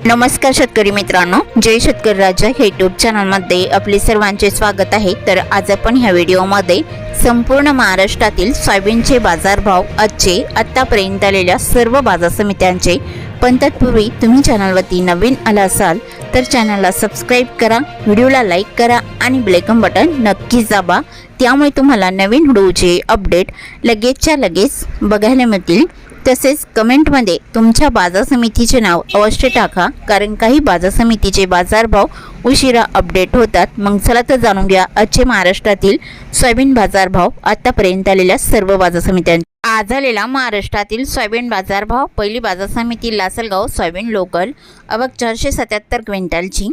नमस्कार शेतकरी मित्रांनो, जय शेतकरी राजा हे यूट्यूब चॅनलमध्ये आपले सर्वांचे स्वागत आहे। तर आज आपण ह्या व्हिडिओमध्ये संपूर्ण महाराष्ट्रातील सोयाबीनचे बाजारभाव आजचे आतापर्यंत आलेल्या सर्व बाजार समित्यांचे, पण तत्पूर्वी तुम्ही चॅनलवरती नवीन आला असाल तर चॅनलला सबस्क्राईब करा, व्हिडिओला लाईक करा आणि बेल आयकॉन बटन नक्कीच दाबा, त्यामुळे तुम्हाला नवीन व्हिडिओचे अपडेट लगेचच्या लगेच बघायला मिळतील। तसेच कमेंटमध्ये तुमच्या बाजार समितीचे नाव अवश्य टाका, कारण काही बाजार समितीचे बाजारभाव उशिरा अपडेट होतात। मग चला तर जाणून घ्या आजचे महाराष्ट्रातील सोयाबीन बाजारभाव आतापर्यंत आलेल्या सर्व बाजार समित्यांचे। आज आलेला महाराष्ट्रातील सोयाबीन बाजारभाव। पहिली बाजार समिती लासलगाव सोयाबीन लोकल, आवक 477 क्विंटलची,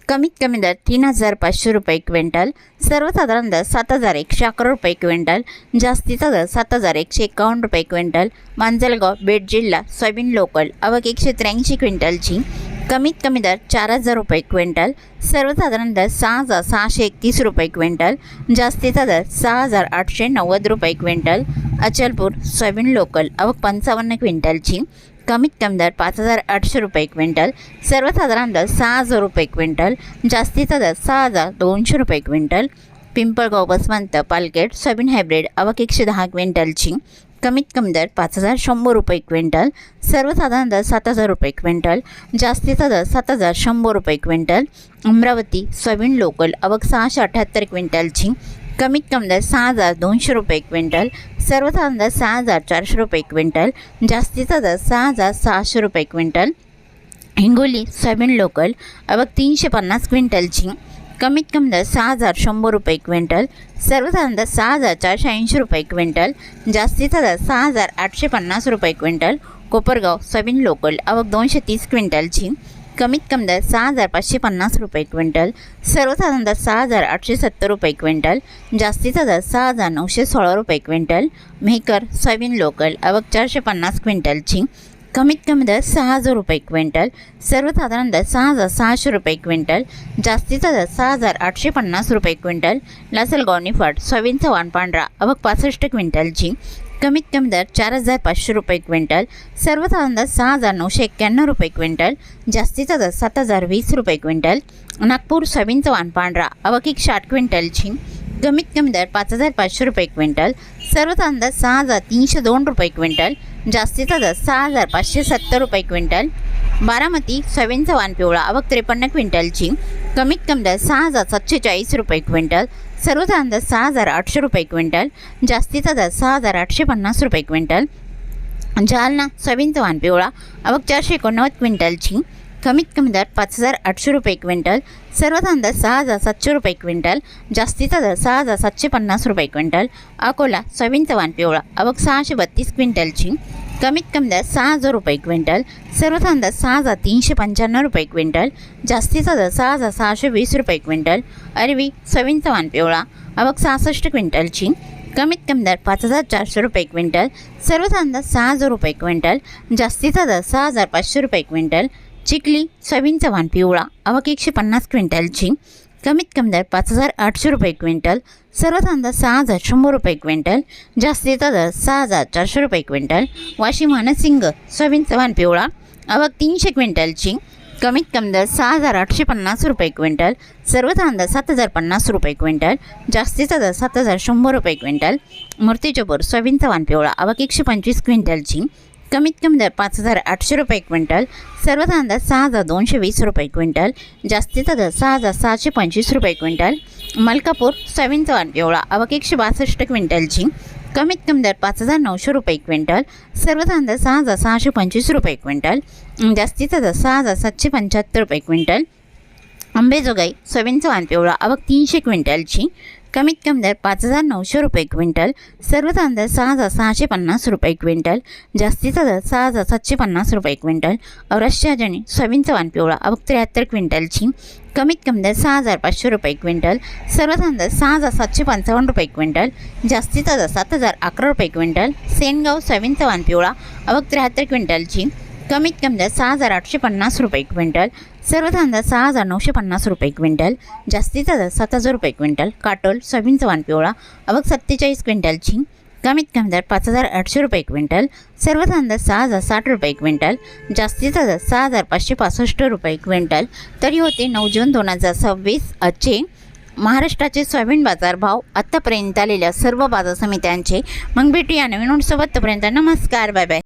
कमीत कमी दर 3500 रुपये क्विंटल, सर्वसाधारण दर 7111 रुपये क्विंटल, जास्तीचा दर 7151 रुपये क्विंटल। मांजलगाव बीड जिल्हा सोयाबीन लोकल, आवक 183 क्विंटलची, कमीत कमी दर 4000 रुपये क्विंटल, सर्वसाधारण दर 6631 रुपये क्विंटल, जास्तीचा दर 6890 रुपये क्विंटल। अचलपूर सोयाबीन लोकल, आवक 55 क्विंटलची, कमीत कमी दर 5800 रुपये क्विंटल, सर्वसाधारण दर 6000 रुपये क्विंटल, जास्तीचा दर 6200 रुपये क्विंटल। पिंपळगाव बसवंत पालकेट सोयाबीन हायब्रिड, आवक 110 क्विंटलची, कमीत कमी दर 5100 रुपये क्विंटल, सर्वसाधारण दर 7000 रुपये क्विंटल, जास्तीचा दर 7100 रुपये क्विंटल। अमरावती सोयाबीन लोकल, आवक 678 क्विंटलची, कमीत कमी दर 6200 रुपये क्विंटल, सर्वसाधारण दर 6400 रुपये क्विंटल, जास्तीचा दर 6600 रुपये क्विंटल। हिंगोली सोयाबीन लोकल, आवक 350 क्विंटलची, कमीत कमी दर 6100 रुपये क्विंटल, सर्वसाधारण दर 6480 रुपये क्विंटल, जास्तीचा दर 6850 रुपये क्विंटल। कोपरगाव सोयाबीन लोकल, आवक 230 क्विंटलची, कमीत कमी दर 6550 रुपये क्विंटल, सर्वसाधारण दर 6870 रुपये क्विंटल, जास्तीचा दर 6916 रुपये क्विंटल। मेहकर सोयाबीन लोकल, आवक 450 क्विंटलची, कमीत कमी दर 6000 रुपये क्विंटल, सर्वसाधारण दर 6600 रुपये क्विंटल, जास्तीचा दर 6850 रुपये क्विंटल। लासलगाव निफाड सोयाबीनचा वाण पांढरा, आवक 65 क्विंटलची, कमीत कमी दर 4500 रुपये क्विंटल, सर्वसाधारण दर 6991 रुपये क्विंटल, जास्तीचा दर 7020 रुपये क्विंटल। नागपूर सोयाबीनचा वाण पांढरा, आवक 160 क्विंटलची, कमीत कमी दर 5500 रुपये क्विंटल, सर्वसाधारण दर 6302 रुपये क्विंटल, जास्तीचा दर 6570 रुपये क्विंटल। बारामती सोयाबीनचा वाण पिवळा, आवक 53 क्विंटलची, कमीत कमी दर 6740 रुपये क्विंटल, सर्वसाधारण दर 6800 रुपये क्विंटल, जास्तीचा दर 6850 रुपये क्विंटल। जालना सोयाबीनचा वाण पिवळा, आवक 489 क्विंटलची, कमीत कमी दर 5800 रुपये क्विंटल, सर्वसाधारण दर 6700 रुपये क्विंटल, जास्तीचा दर 6750 रुपये क्विंटल। अकोला सोयाबीनचा वाण पिवळा, आवक 632 क्विंटलची, कमीत कमी दर 6000 रुपये क्विंटल, सर्वसाधारण दर 6395 रुपये क्विंटल, जास्तीचा दर 6620 रुपये क्विंटल। अरवी सोयाबीनचा वाण पिवळा, आवक 66 क्विंटलची, कमीत कमी दर 5400 रुपये क्विंटल, सर्वसाधारण दर 6000 रुपये क्विंटल, जास्तीचा दर 6500 रुपये क्विंटल। चिखली सोयाबीनचा वाण पिवळा, आवक 150 क्विंटलची, कमीत कमी दर 5800 रुपये क्विंटल, सर्वसाधारण दर 6100 रुपये क्विंटल, जास्तीचा दर 6400 रुपये क्विंटल। वाशिम हानसिंग सोयाबीनचा वाण पिवळा, आवक 300 क्विंटलची, कमीत कमी दर 6850 रुपये क्विंटल, सर्वसाधारण दर 7050 रुपये क्विंटल, जास्तीचा दर 7100 रुपये क्विंटल। मूर्तिजापूर सोयाबीनचा वाण पिवळा, आवक 125 क्विंटलची, कमीत कमी दर 5800 रुपये क्विंटल, सर्वसाधारण दर 6220 रुपये क्विंटल, जास्तीचा दर 6725 रुपये क्विंटल। मलकापूर सोयाबीनचा वाण पिवळा, आवक 162 क्विंटलची, कमीत कमी दर 5900 रुपये क्विंटल, सर्वसाधारण दर 6625 रुपये क्विंटल, जास्तीचा दर 6775 रुपये क्विंटल। अंबेजोगाई सोयाबीनचा वाण पिवळा, आवक 300 क्विंटलची, कमीत कमी दर 5900 रुपये क्विंटल, सर्वसाधारण दर 6650 रुपये क्विंटल, जास्तीचा दर 6750 रुपये क्विंटल। औरष्याजणी सोयाबीनचा वाण पिवळा, आवक 73 क्विंटलची, कमीत कमी दर 6500 रुपये क्विंटल, सर्वसाधारण दर 6755 रुपये क्विंटल, जास्तीचा दर 7011 रुपये क्विंटल। सेनगाव सोयाबीनचा वाण पिवळा, आवक 73 क्विंटलची, कमीत कमी दर 6850 रुपये क्विंटल, सर्वसाधारण दर 6950 रुपये क्विंटल, जास्तीचा दर 7000 रुपये क्विंटल। काटोल सोयाबीनचा वाण पिवळा, आवक 47 क्विंटलची, कमीत कमी दर 5,800 रुपये क्विंटल, सर्वसाधारण दर 6,060 रुपये क्विंटल, जास्तीचा दर 6,565 रुपये क्विंटल. तरी होते 9 जून 2026 आजचे महाराष्ट्राचे सोयाबीन बाजारभाव आत्तापर्यंत आलेल्या सर्व बाजार समित्यांचे. मग भेटूया नवीन नोट्सोबत. तोपर्यंत नमस्कार, बाय बाय.